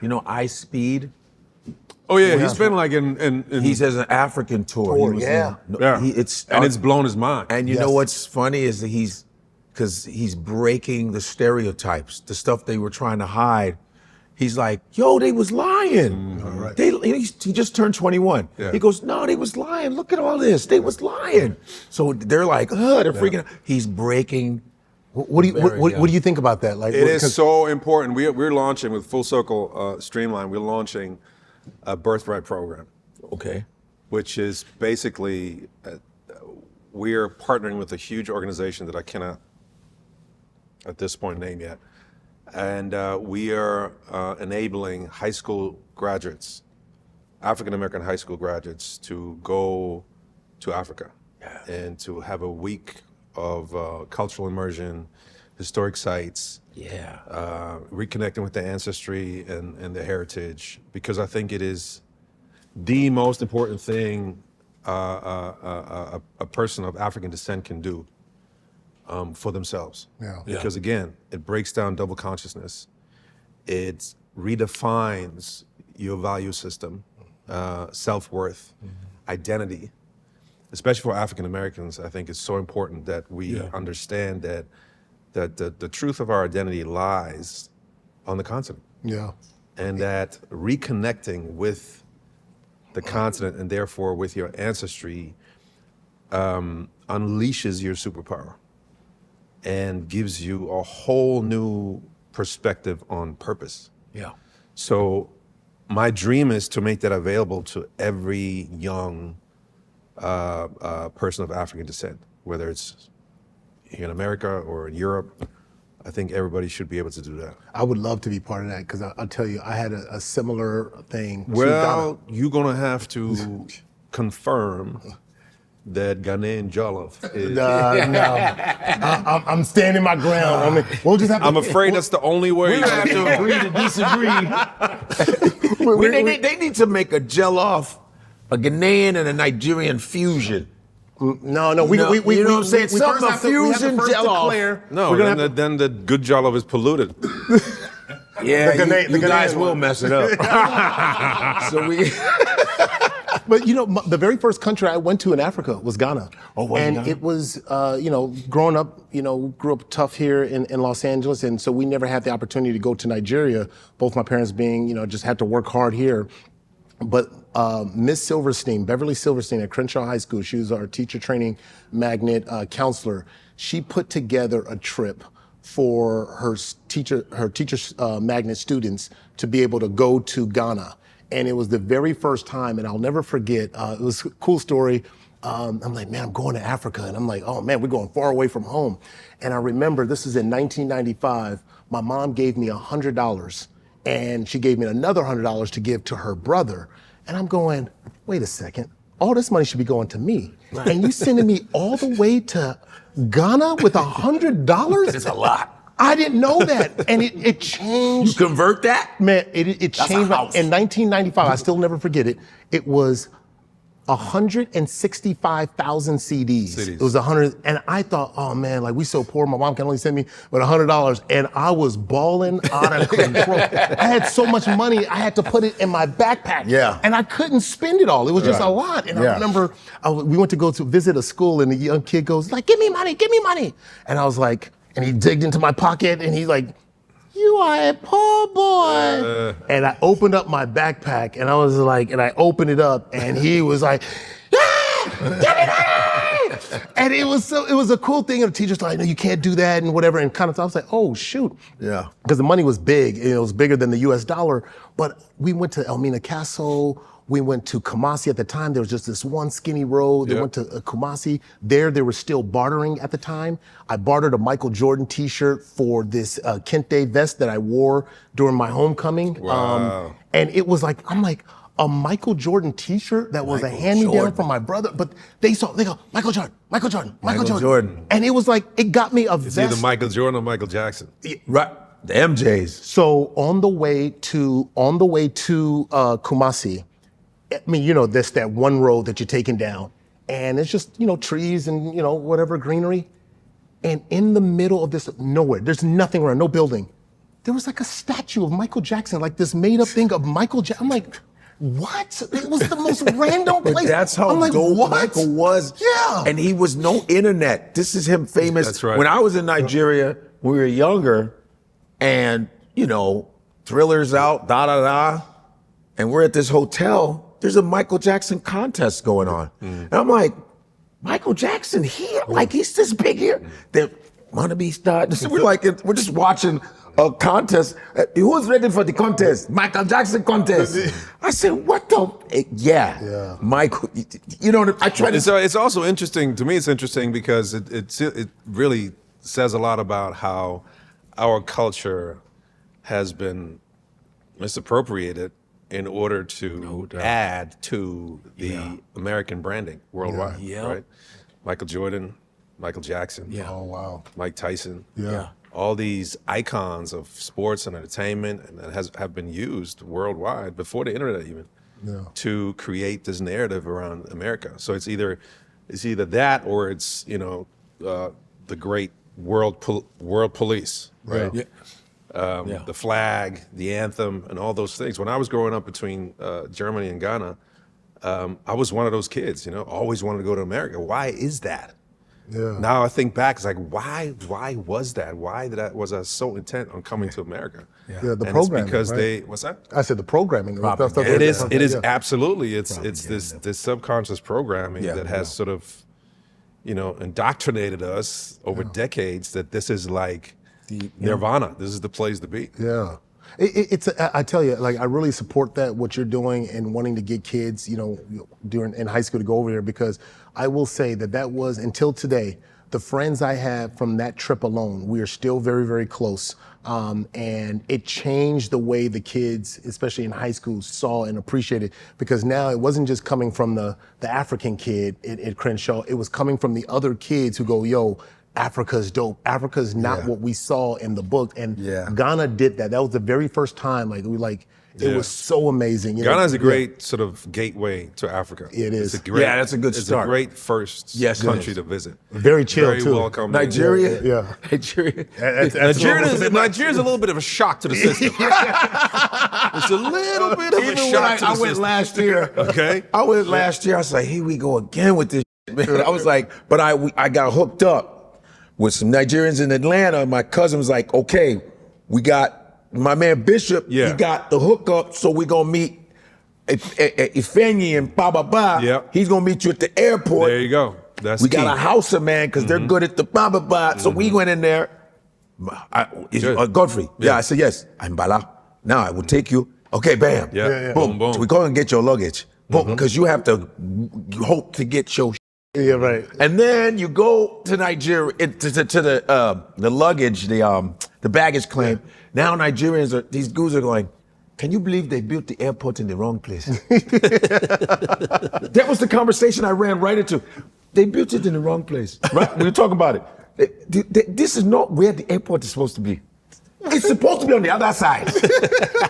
You know, iSpeed. Oh yeah, he's been like in He has an African tour. He was yeah. it's blown his mind. And you know what's funny is that he's breaking the stereotypes, the stuff they were trying to hide. He's like, yo, they was lying. Right. He just turned 21. Yeah. He goes, no, they was lying. Look at all this. They was lying. So they're like, they're freaking out. He's breaking. What do you think about that? Like, It is so important. We're launching with Full Circle Streamline. We're launching a birthright program. Okay. Which is basically we're partnering with a huge organization that I cannot at this point name yet, and we are enabling high school graduates, African American high school graduates, to go to Africa and to have a week of cultural immersion, historic sites, reconnecting with the ancestry and the heritage, because I think it is the most important thing a person of African descent can do for themselves. Because again, it breaks down double consciousness. It redefines your value system, self-worth, identity. Especially for African Americans, I think it's so important that we understand that the truth of our identity lies on the continent. Yeah. And that reconnecting with the continent and therefore with your ancestry unleashes your superpower and gives you a whole new perspective on purpose. Yeah. So my dream is to make that available to every young person of African descent, whether it's here in America or in Europe. I think everybody should be able to do that. I would love to be part of that, because I'll tell you, I had a similar thing. Well, you're gonna have to confirm that Ghanaian jollof is. No, I'm standing my ground. I mean, we'll just have to. I'm afraid that's the only way. We have to agree to disagree. They need to make a jollof, a Ghanaian and a Nigerian fusion. No, you know what I'm saying? Something a fusion jollof. No, then the good jollof is polluted. Yeah, you guys will mess it up. So we. But you know, the very first country I went to in Africa was Ghana. Oh, and Ghana? it was, growing up, grew up tough here in Los Angeles, and so we never had the opportunity to go to Nigeria. Both my parents being, just had to work hard here. But Miss Silverstein, Beverly Silverstein at Crenshaw High School, she was our teacher training magnet counselor. She put together a trip for her teacher magnet students to be able to go to Ghana. And it was the very first time, and I'll never forget, it was a cool story. I'm like, man, I'm going to Africa. And I'm like, oh man, we're going far away from home. And I remember, this is in 1995, my mom gave me $100, and she gave me another $100 to give to her brother. And I'm going, wait a second, all this money should be going to me. Right. And you sending me all the way to Ghana with $100? That's a lot. I didn't know that, and it changed. You convert that? Man, it changed. In 1995, I still never forget it. It was 165,000 CDs. It was 100, and I thought, oh man, like we so poor. My mom can only send me with $100, and I was balling out of control. I had so much money, I had to put it in my backpack. Yeah. And I couldn't spend it all. It was just a lot. And I remember we went to go to visit a school, and the young kid goes like, "Give me money, give me money," and I was like. And he digged into my pocket, and he's like, "You are a poor boy." And I opened up my backpack, and I was like, and I opened it up, and he was like, "Ah, give me money!" And it was a cool thing. And the teacher's like, "No, you can't do that," and whatever. And kind of, I was like, "Oh shoot," because the money was big. It was bigger than the U.S. dollar. But we went to Elmina Castle. We went to Kumasi. At the time, there was just this one skinny road. They went to Kumasi. They were still bartering at the time. I bartered a Michael Jordan t-shirt for this Kente vest that I wore during my homecoming. Wow. And it was like, I'm like, a Michael Jordan t-shirt that was a hand-me-down from my brother. But they go, Michael Jordan. And it was like, it got me a vest. It's either Michael Jordan or Michael Jackson. Right. The MJs. So on the way to Kumasi, I mean, there's that one road that you're taking down, and it's just, trees and, whatever greenery. And in the middle of this nowhere, there's nothing around, no building. there was like a statue of Michael Jackson, like this made up thing of Michael Jackson. I'm like, what? It was the most random place. But that's how I'm like, dope what? Michael was. Yeah. And he was no internet. This is him famous. That's right. When I was in Nigeria, we were younger, and, you know, Thriller's out, da-da-da, and we're at this hotel. There's a Michael Jackson contest going on. And I'm like, Michael Jackson here? Like, he's this big here? They wanna be stars. We're just watching a contest. Who's ready for the contest? Michael Jackson contest. I said, what the? Yeah. Michael, you know, I try to. So it's also interesting, to me it's interesting because it really says a lot about how our culture has been misappropriated in order to add to the American branding worldwide, right? Michael Jordan, Michael Jackson, Oh, wow. Mike Tyson, Yeah. all these icons of sports and entertainment and that have been used worldwide before the internet even to create this narrative around America. So it's either that or it's, you know, the great world police, right? The flag, the anthem, and all those things. When I was growing up between Germany and Ghana, I was one of those kids, you know, always wanted to go to America. Why is that? Yeah. Now I think back, it's like, why was that? Was I so intent on coming to America? Yeah, the And programming, it's because right? what's that? I said the programming. It is absolutely, it's this subconscious programming that has sort of, you know, indoctrinated us over decades that this is like nirvana. This is the place to be. Yeah. I tell you, like, I really support that, what you're doing and wanting to get kids, you know, in high school to go over there, because I will say that was, until today, the friends I have from that trip alone, we are still very, very close. And it changed the way the kids, especially in high school, saw and appreciated, because now it wasn't just coming from the African kid at Crenshaw, it was coming from the other kids who go, yo, Africa's dope. Africa's not what we saw in the book. And Ghana did that. That was the very first time, it was so amazing. You know? Ghana is a great sort of gateway to Africa. It is. It's a great, that's a good it's start. a great first country to visit. Very chill, Very too. welcoming. Nigeria? Yeah. Nigeria. Nigeria's a little bit of a shock to the system. It's a little bit of a Even shock to the I went system. last year. Okay. I went last year. I was like, here we go again with this shit, man. I was like, but I got hooked up with some Nigerians in Atlanta. My cousin was like, okay, we got my man Bishop, he got the hookup, so we're gonna meet Ifeanyi and ba. Yep. He's gonna meet you at the airport. There you go. That's we key. got a house of man, because they're good at the ba. So we went in there. Godfrey. Yeah, I said, yes. I'm Bala. Now I will take you. Okay, bam. Yeah. Boom. Boom. So we go and get your luggage. Boom, because you have to hope to get your Yeah, right. and then you go to Nigeria to the luggage, the baggage claim. Now these dudes are going, can you believe they built the airport in the wrong place? That was the conversation I ran right into. They built it in the wrong place. Right? We were talking about it. This is not where the airport is supposed to be. It's supposed to be on the other side.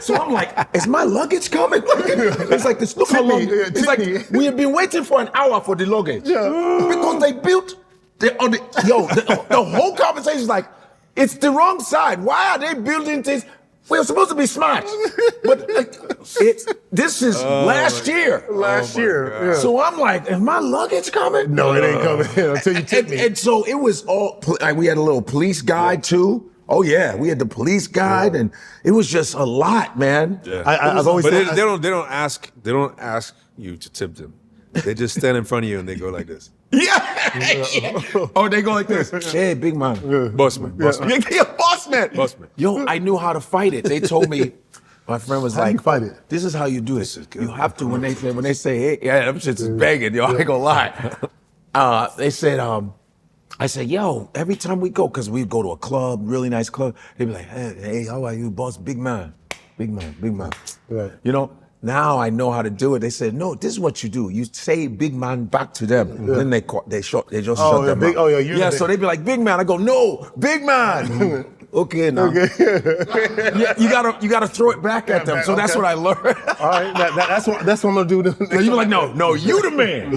So I'm like, is my luggage coming? It's like this. Look how long. It's like we have been waiting for an hour for the luggage. Because they built the whole conversation is like, it's the wrong side. Why are they building this? We're supposed to be smart. But this is last year. Last year. Yeah. So I'm like, is my luggage coming? No, it ain't coming until you tip me. And so it was all, we had a little police guide too. Oh yeah, we had the police guide, and it was just a lot, man. Yeah. I've always But said, they don't ask you to tip them. They just stand in front of you and they go like this. Yeah. Oh, they go like this. Hey, big man. Boss man. Yeah, boss man. Boss man. Yo, I knew how to fight it. They told me. My friend was How do like, you fight it? This is how you do it. You have to when they say, hey, yeah, them shits is banging. Yo, I ain't gonna lie. They said, I said, yo, every time we go, because we go to a club, really nice club, they'd be like, hey, how are you, boss? Big man. Right. You know, now I know how to do it. They said, no, this is what you do. You say big man back to them. Then they just shut them up. So they'd be like, big man. I go, no, big man. Okay, now. Yeah, you gotta throw it back at them. So that's what I learned. all right, that's what I'm gonna do. You're like, no, you the man.